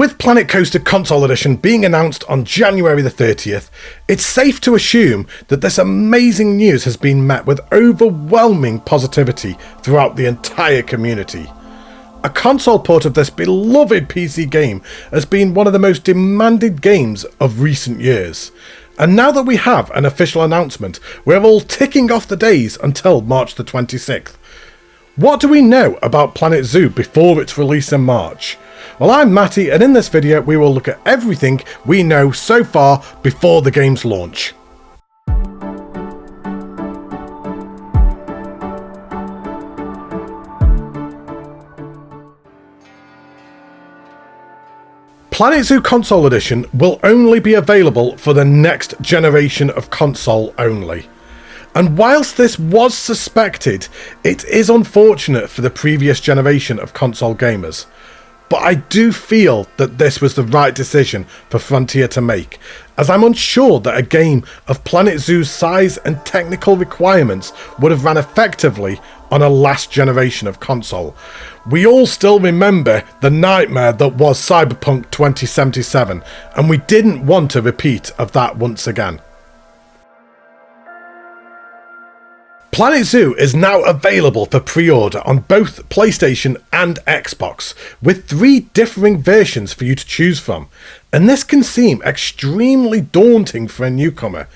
With Planet Coaster Console Edition being announced on January the 30th, it's safe to assume that this amazing news has been met with overwhelming positivity throughout the entire community. A console port of this beloved PC game has been one of the most demanded games of recent years. And now that we have an official announcement, we're all ticking off the days until March the 26th. What do we know about Planet Zoo before its release in March? Well, I'm Matty, and in this video we will look at everything we know so far before the game's launch. Planet Zoo Console Edition will only be available for the next generation of console only. And whilst this was suspected, it is unfortunate for the previous generation of console gamers. But I do feel that this was the right decision for Frontier to make, as I'm unsure that a game of Planet Zoo's size and technical requirements would have ran effectively on a last generation of console. We all still remember the nightmare that was Cyberpunk 2077, and we didn't want a repeat of that once again. Planet Zoo is now available for pre-order on both PlayStation and Xbox, with 3 differing versions for you to choose from, and this can seem extremely daunting for a newcomer.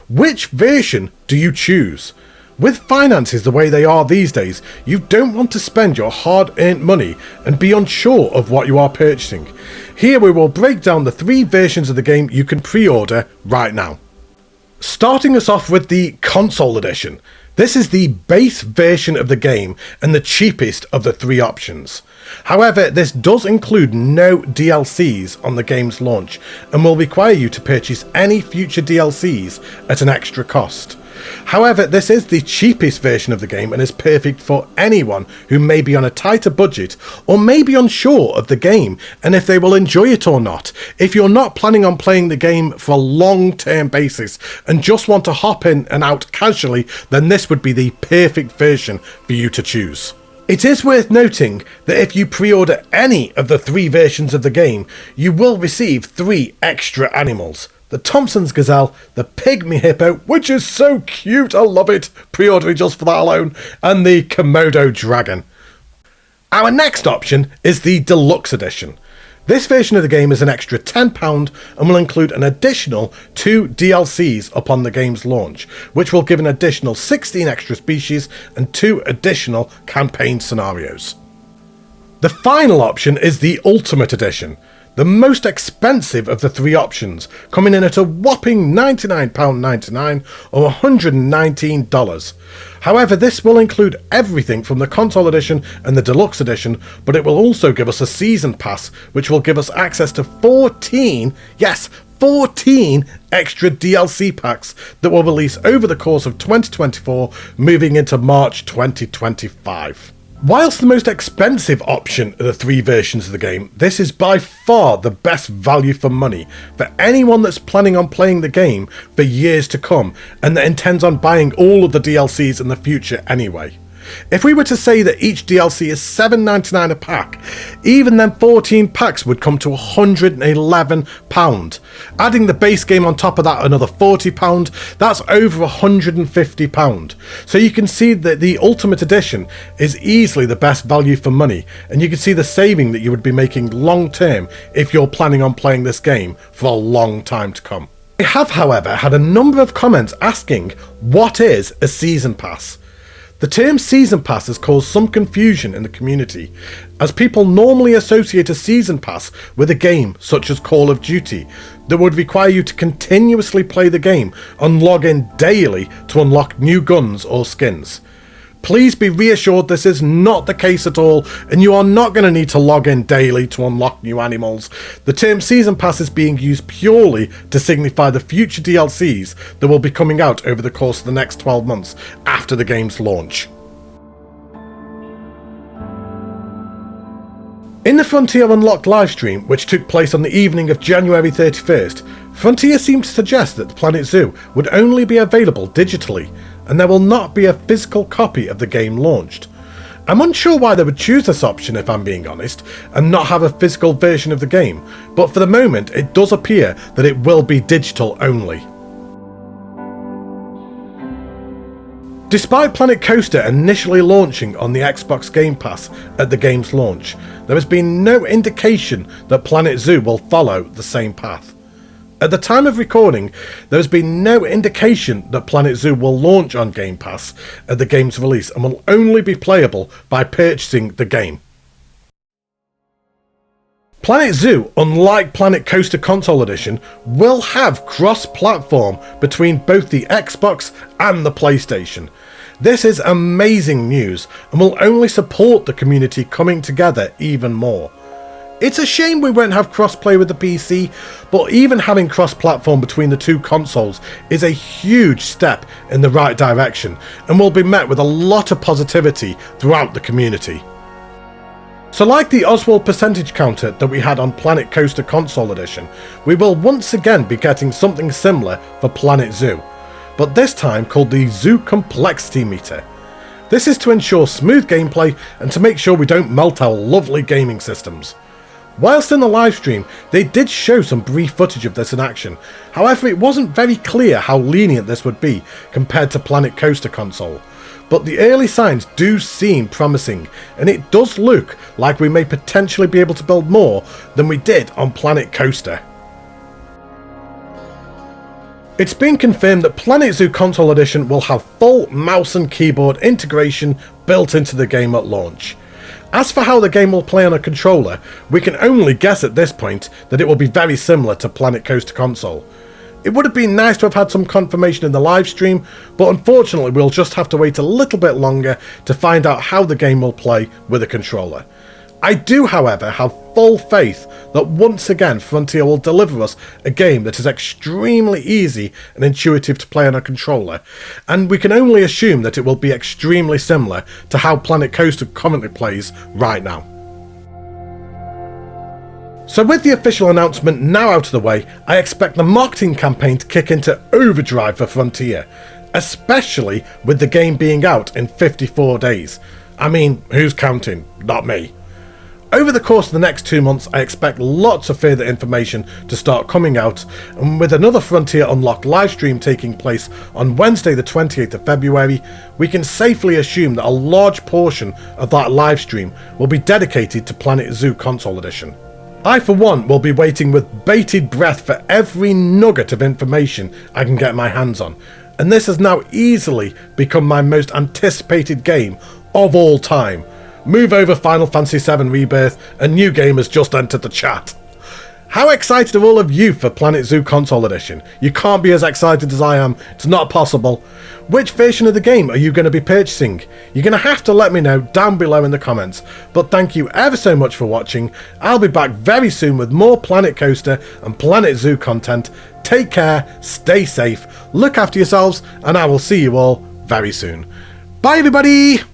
Which version do you choose? With finances the way they are these days, you don't want to spend your hard-earned money and be unsure of what you are purchasing. Here we will break down the 3 versions of the game you can pre-order right now. Starting us off with the Console Edition. This is the base version of the game and the cheapest of the 3 options. However, this does include no DLCs on the game's launch and will require you to purchase any future DLCs at an extra cost. However, this is the cheapest version of the game and is perfect for anyone who may be on a tighter budget or may be unsure of the game and if they will enjoy it or not. If you're not planning on playing the game for a long-term basis and just want to hop in and out casually, then this would be the perfect version for you to choose. It is worth noting that if you pre-order any of the 3 versions of the game, you will receive 3 extra animals. The Thompson's Gazelle, the Pygmy Hippo, which is so cute, I love it, pre-ordering just for that alone, and the Komodo Dragon. Our next option is the Deluxe Edition. This version of the game is an extra £10 and will include an additional 2 DLCs upon the game's launch, which will give an additional 16 extra species and 2 additional campaign scenarios. The final option is the Ultimate Edition, the most expensive of the 3 options, coming in at a whopping £99.99 or $119. However, this will include everything from the Console Edition and the Deluxe Edition, but it will also give us a Season Pass, which will give us access to 14 extra DLC packs that will release over the course of 2024, moving into March 2025. Whilst the most expensive option of the 3 versions of the game, this is by far the best value for money for anyone that's planning on playing the game for years to come and that intends on buying all of the DLCs in the future anyway. If we were to say that each DLC is $7.99 a pack, even then 14 packs would come to £111. Adding the base game on top of that another £40, that's over £150. So you can see that the Ultimate Edition is easily the best value for money, and you can see the saving that you would be making long term if you're planning on playing this game for a long time to come. I have, however, had a number of comments asking what is a Season Pass. The term Season Pass has caused some confusion in the community, as people normally associate a Season Pass with a game such as Call of Duty that would require you to continuously play the game and log in daily to unlock new guns or skins. Please be reassured this is not the case at all, and you are not going to need to log in daily to unlock new animals. The term Season Pass is being used purely to signify the future DLCs that will be coming out over the course of the next 12 months after the game's launch. In the Frontier Unlocked livestream, which took place on the evening of January 31st, Frontier seemed to suggest that the Planet Zoo would only be available digitally, and there will not be a physical copy of the game launched. I'm unsure why they would choose this option, if I'm being honest, and not have a physical version of the game, but for the moment it does appear that it will be digital only. Despite Planet Coaster initially launching on the Xbox Game Pass at the game's launch, there has been no indication that Planet Zoo will follow the same path. At the time of recording, there has been no indication that Planet Zoo will launch on Game Pass at the game's release and will only be playable by purchasing the game. Planet Zoo, unlike Planet Coaster Console Edition, will have cross-platform between both the Xbox and the PlayStation. This is amazing news and will only support the community coming together even more. It's a shame we won't have crossplay with the PC, but even having cross-platform between the two consoles is a huge step in the right direction and will be met with a lot of positivity throughout the community. So like the Oswald percentage counter that we had on Planet Coaster Console Edition, we will once again be getting something similar for Planet Zoo, but this time called the Zoo Complexity Meter. This is to ensure smooth gameplay and to make sure we don't melt our lovely gaming systems. Whilst in the livestream, they did show some brief footage of this in action, however it wasn't very clear how lenient this would be compared to Planet Coaster Console. But the early signs do seem promising, and it does look like we may potentially be able to build more than we did on Planet Coaster. It's been confirmed that Planet Zoo Console Edition will have full mouse and keyboard integration built into the game at launch. As for how the game will play on a controller, we can only guess at this point that it will be very similar to Planet Coaster Console. It would have been nice to have had some confirmation in the live stream, but unfortunately we'll just have to wait a little bit longer to find out how the game will play with a controller. I do, however, have full faith that once again Frontier will deliver us a game that is extremely easy and intuitive to play on a controller, and we can only assume that it will be extremely similar to how Planet Coaster currently plays right now. So with the official announcement now out of the way, I expect the marketing campaign to kick into overdrive for Frontier, especially with the game being out in 54 days. I mean, who's counting? Not me. Over the course of the next 2 months, I expect lots of further information to start coming out, and with another Frontier Unlocked livestream taking place on Wednesday the 28th of February, we can safely assume that a large portion of that livestream will be dedicated to Planet Zoo Console Edition. I for one will be waiting with bated breath for every nugget of information I can get my hands on, and this has now easily become my most anticipated game of all time. Move over Final Fantasy VII Rebirth, a new game has just entered the chat. How excited are all of you for Planet Zoo Console Edition? You can't be as excited as I am, it's not possible. Which version of the game are you going to be purchasing? You're going to have to let me know down below in the comments, but thank you ever so much for watching. I'll be back very soon with more Planet Coaster and Planet Zoo content. Take care, stay safe, look after yourselves, and I will see you all very soon. Bye everybody!